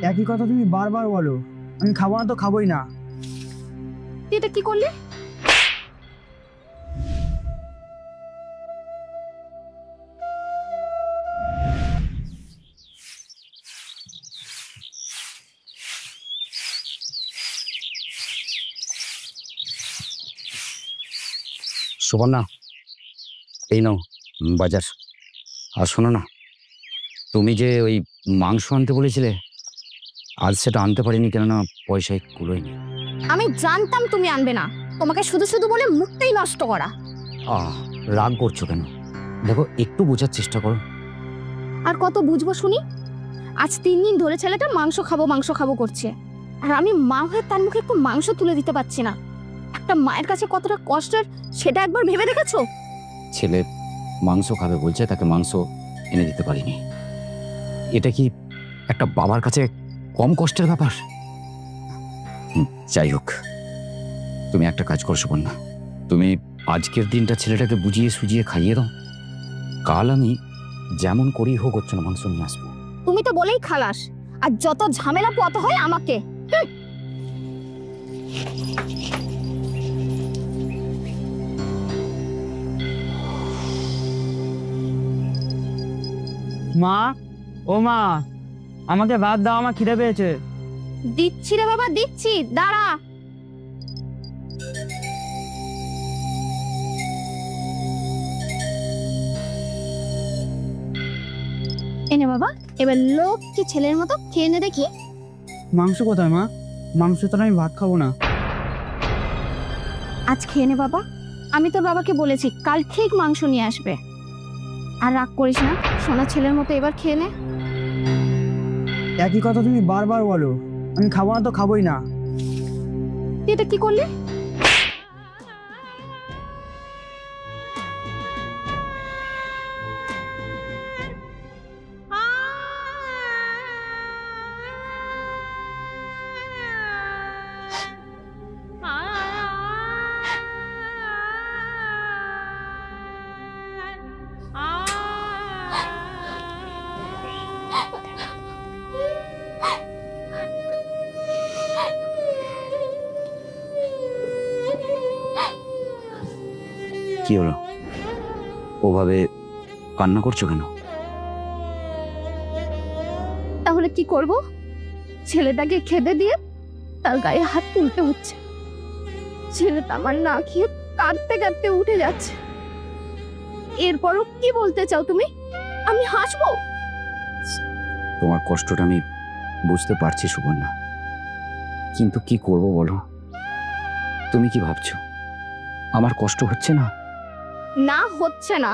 একই কথা তুমি বারবার বলো, আমি খাবো না তো খাবোই না। তুই এটা কি করলি? সুবর্ণা, এই নাও বাজার। আর শোনো না, তুমি যে ওই মাংস আনতে বলেছিলে, আজ সেটা আনতে পারিনি, কেননা পয়সায় কুলোয়নি। আমি জানতাম তুমি আনবে না, তোমাকে শুধু শুধু বলে মুখটাই নষ্ট করা। রাগ করছো কেন? দেখো, একটু বোঝার চেষ্টা করো। আর কত বুঝবো শুনি? আজ 3 দিন ধরে ছেলেটা মাংস খাবো করছে, আর আমি মা হয়ে তার মুখে একটু মাংস তুলে দিতে পারছি না। একটা মায়ের কাছে কতটা কষ্টের সেটা একবার ভেবে দেখেছো? ছেলে মাংস খাবে বলছে, তাকে মাংস এনে দিতে পারিনি। এটা কি একটা বাবার কাছে কম কষ্টের ব্যাপার? যাই হোক, তুমি একটা কাজ করো সুবর্ণা, তুমি আজকের দিনটা ছেলেটাকে বুঝিয়ে সুজিয়ে খাইয়ে দাও। কাল আমি যেমন করি হোক হচ্ছে না মাংস নিয়ে আসবো। তুমি তো বলেই খালাস, আর যত ঝামেলা পথ হয় আমাকে। মা, ও মা, আমাকে ভাত দাও, আমার খিদে পেয়েছে। দিচ্ছি রে বাবা, দিচ্ছি, দাঁড়া। এনে বাবা, এবার লক্ষ্মী ছেলের মতো খেয়ে নে দেখি। মাংস কোথায় মা? মাংস তো আমি ভাত খাবো না। আজ খেয়ে নে বাবা, আমি তোর বাবাকে বলেছি কাল ঠিক মাংস নিয়ে আসবে। আর রাগ করিস না, সোনা ছেলের মতো এবার খেয়ে নে। একই কথা তুমি বারবার বলো, আমি খাবো না তো খাবোই না। তুই এটা কি করলি? কি হলো? ওভাবে কান্না করছো কেন? তাহলে কি করব? ছেলেটাকে খেতে দিয়ে তার গায়ে হাত তুলতে হচ্ছে। ছেলেটা আমার না খেয়ে কাঁদতে কাঁদতে উঠে যাচ্ছে। এরপরও কি বলতে চাও তুমি? আমি হাসবো? তোমার কষ্টটা আমি বুঝতে পারছি সুবর্ণা, কিন্তু কি করব বলো? তুমি কি ভাবছো আমার কষ্ট হচ্ছে না? না, হচ্ছে না।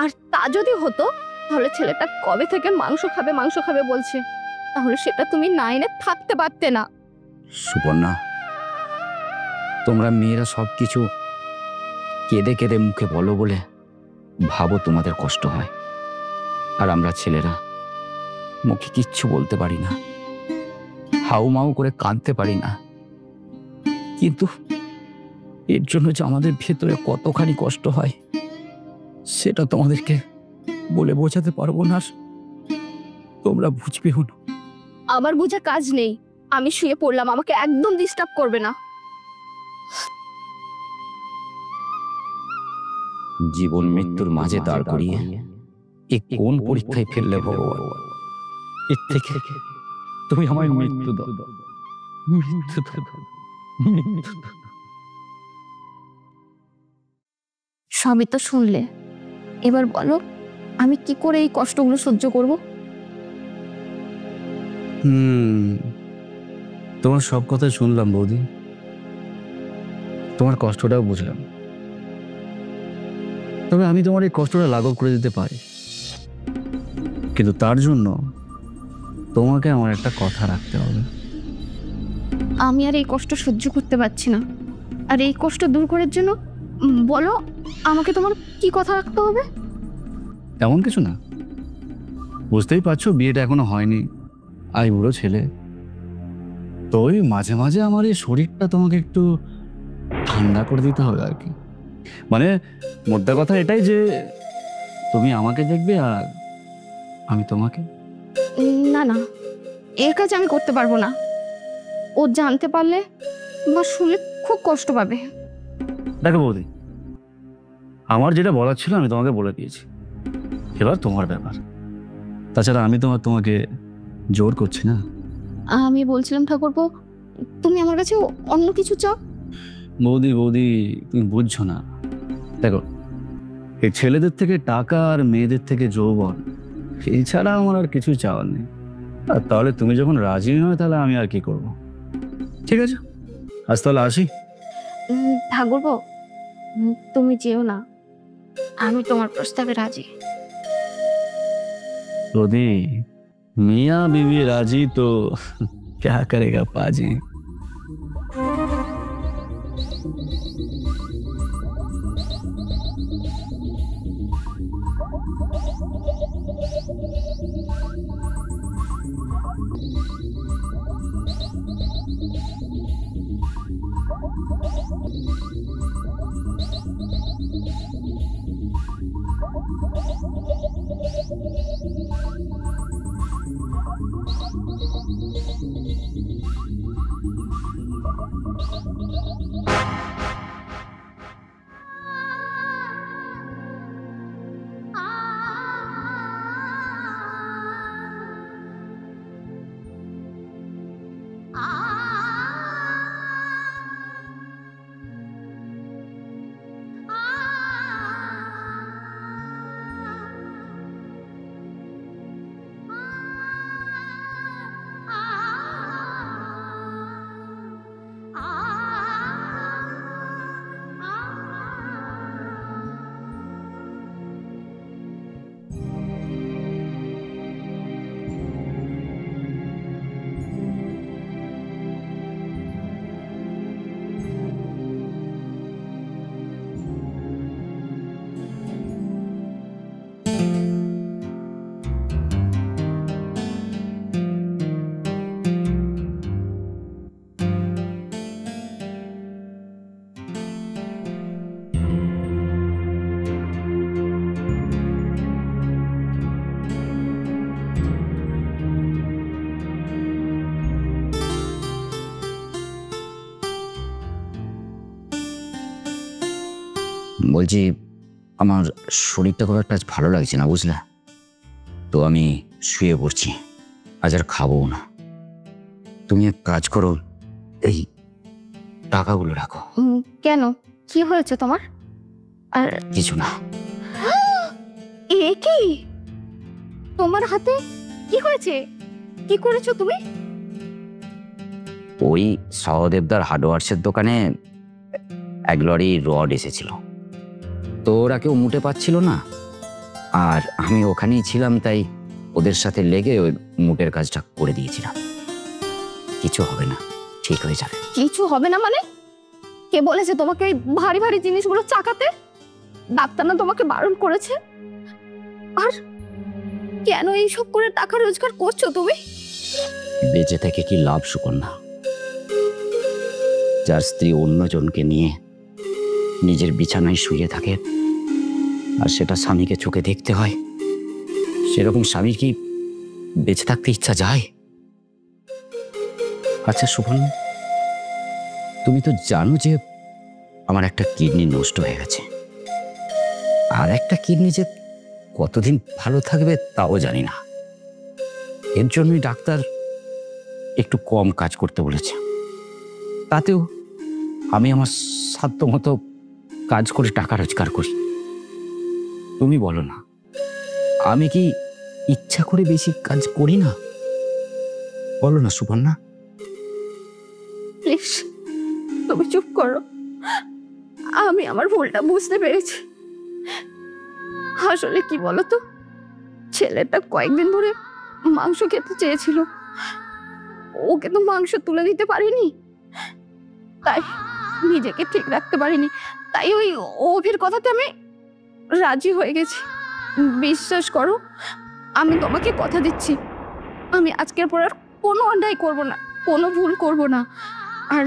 আর তা যদি হতো তাহলে ছেলেটা কবে থেকে মাংস খাবে বলছে, তাহলে সেটা তুমি না এনে থাকতে পারতে না। সুবর্ণা, তোমরা মেয়েরা সবকিছু কেঁদে কেঁদে মুখে বলো বলে ভাবো তোমাদের কষ্ট হয়, আর আমরা ছেলেরা মুখে কিচ্ছু বলতে পারি না, হাউ মাউ করে কাঁদতে পারি না। কিন্তু এর জন্য যে আমাদের ভেতরে কতখানি কষ্ট হয় সেটা তোমাদেরকে বলে বোঝাতে পারবো না, তোমরা বুঝবেও না। আমার বুঝে কাজ নেই, আমি শুয়ে পড়লাম, আমাকে একদম ডিস্টার্ব করবে না। জীবন মৃত্যুর মাঝে দাঁড় করিয়ে এ কোন পরীক্ষায় ফেললে ভগবান? এর থেকে তুমি আমায় মৃত্যু দাও, মৃত্যু দাও, মৃত্যু দাও। সবই তো শুনলে, এবার বলো আমি কি করে এই কষ্টগুলো সহ্য করব? তোমার সব কথা শুনলাম বৌদি, তোমার কষ্টটাও বুঝলাম, তবে আমি তোমার এই কষ্টটা লাঘব করে দিতে পারি, কিন্তু তার জন্য তোমাকে আমার একটা কথা রাখতে হবে। আমি আর এই কষ্ট সহ্য করতে পারছি না, আর এই কষ্ট দূর করার জন্য বলো আমাকে তোমার কি কথা রাখতে হবে? তেমন কিছু না, বুঝতেই পারছো বিয়েটা এখনো হয়নি, আমি বুড়ো ছেলে, তো ওই মাঝে মাঝে আমার এই শরীরটা তোমাকে একটু ঠান্ডা করে দিতে হবে আর কি। মানে মোদ্দা কথা এটাই যে তুমি আমাকে দেখবে আর আমি তোমাকে। না না, এর কাজ আমি করতে পারবো না। ও জানতে পারলে বা শুনলে খুব কষ্ট পাবে। দেখো বৌদি, আমার যেটা বলার ছিল আমি তোমাকে বলে দিয়েছি, এবার তোমার ব্যাপার। তাছাড়া আমি তোমাকে জোর করছি না। আমি বলছিলাম ঠাকুরপো, তুমি আমার কাছে অন্য কিছু চাও। বৌদি তুমি বুঝছো না। দেখো, এই ছেলেদের থেকে টাকা আর মেয়েদের থেকে যৌবন, এছাড়া আমার আর কিছু চাওয়ার নেই। আর তাহলে তুমি যখন রাজি নয় তাহলে আমি আর কি করব? ঠিক আছে, আজ তাহলে আসি। ঠাকুরপো, তুমি যেও না, আমি তোমার প্রস্তাবে রাজি। বৌদি, मियाँ बीवी राजी तो क्या करेगा पाजी। বলছি, আমার শরীরটা খুব একটা ভালো লাগছে না, বুঝলে তো, আমি শুয়ে পড়ছি, আজ আর খাবো না। তুমি এক কাজ করো, এই টাকাগুলো রাখো। কেন, কি হয়েছে তোমার? আর কিছু না। এ কি, তোমার হাতে কি হয়েছে? কি করেছো তুমি? ওই সহদেবদার হার্ডওয়ার্সের দোকানে এক লরি রড এসেছিল, তো ওরা কেউ মুটে পাচ্ছিল না, আর আমি ওখানেই ছিলাম, তাই ওদের সাথে লেগে ওই মুটের কাজটা করে দিয়েছিলাম। কিছু হবে না, ঠিক হয়ে যাবে। কিছু হবে না মানে? কে বলেছে তোমাকে এই ভারী ভারী জিনিসগুলো চাকাতে? ডাক্তার না তোমাকে বারণ করেছে? আর কেন এইসব করে টাকা রোজগার করছো তুমি? বেঁচে থেকে কি লাভ সুকন্যা? যার স্ত্রী অন্যজনকে নিয়ে নিজের বিছানায় শুয়ে থাকে আর সেটা স্বামীকে চোখে দেখতে হয়, সেরকম স্বামীর কি বেঁচে থাকতে ইচ্ছা যায়? আচ্ছা সুকন্যা, তুমি তো জানো যে আমার একটা কিডনি নষ্ট হয়ে গেছে, আর একটা কিডনি যে কতদিন ভালো থাকবে তাও জানি না। এর জন্যই ডাক্তার একটু কম কাজ করতে বলেছে, তাতেও আমি আমার সাধ্য মতো কাজ করে টাকা রোজগার করি। তুমি বলো না, আমি কি ইচ্ছা করে বেশি কাজ করি না? বলো না সুকন্যা। প্লিজ তুমি চুপ করো, আমি আমার ভুলটা বুঝতে পেরেছি। আসলে কি বলতো, ছেলেটা কয়েকদিন ধরে মাংস খেতে চেয়েছিল, ওকে তো মাংস তুলে দিতে পারিনি, তাই নিজেকে ঠিক রাখতে পারিনি, তাই ওই অভির কথাতে আমি রাজি হয়ে গেছি। বিশ্বাস করো, আমি তোমাকে কথা দিচ্ছি, আমি আজকের পর আর কোনো অন্যায় করব না, কোনো ভুল করব না। আর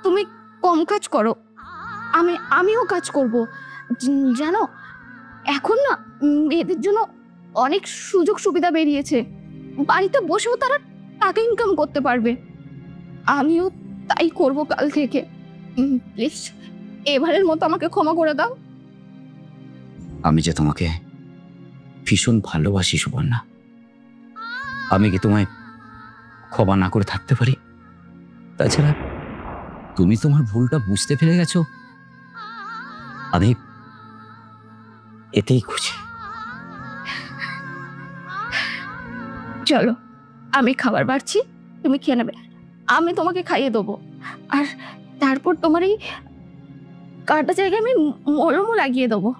তুমি কম কাজ করো, আমিও কাজ করব। জানো, এখন না মেয়েদের জন্য অনেক সুযোগ সুবিধা বেরিয়েছে, বাড়িতে বসেও তারা টাকা ইনকাম করতে পারবে। আমিও তাই করব কাল থেকে। প্লিজ এবারের মতো আমাকে ক্ষমা করে দাও। আমি যে তোমাকে ভীষণ ভালোবাসি সুবর্ণা, আমি কি তোমায় ক্ষমা না করে থাকতে পারি? তাছাড়া তুমি তোমার ভুলটা বুঝতে পেরে গেছো, আমি এতেই খুশি। চলো আমি খাবার বাড়ছি, তুমি খেয়ে নেবে। আমি তোমাকে খাইয়ে দেবো, আর তারপর তোমার এই কাটা জায়গায় আমি মলমও লাগিয়ে দেবো।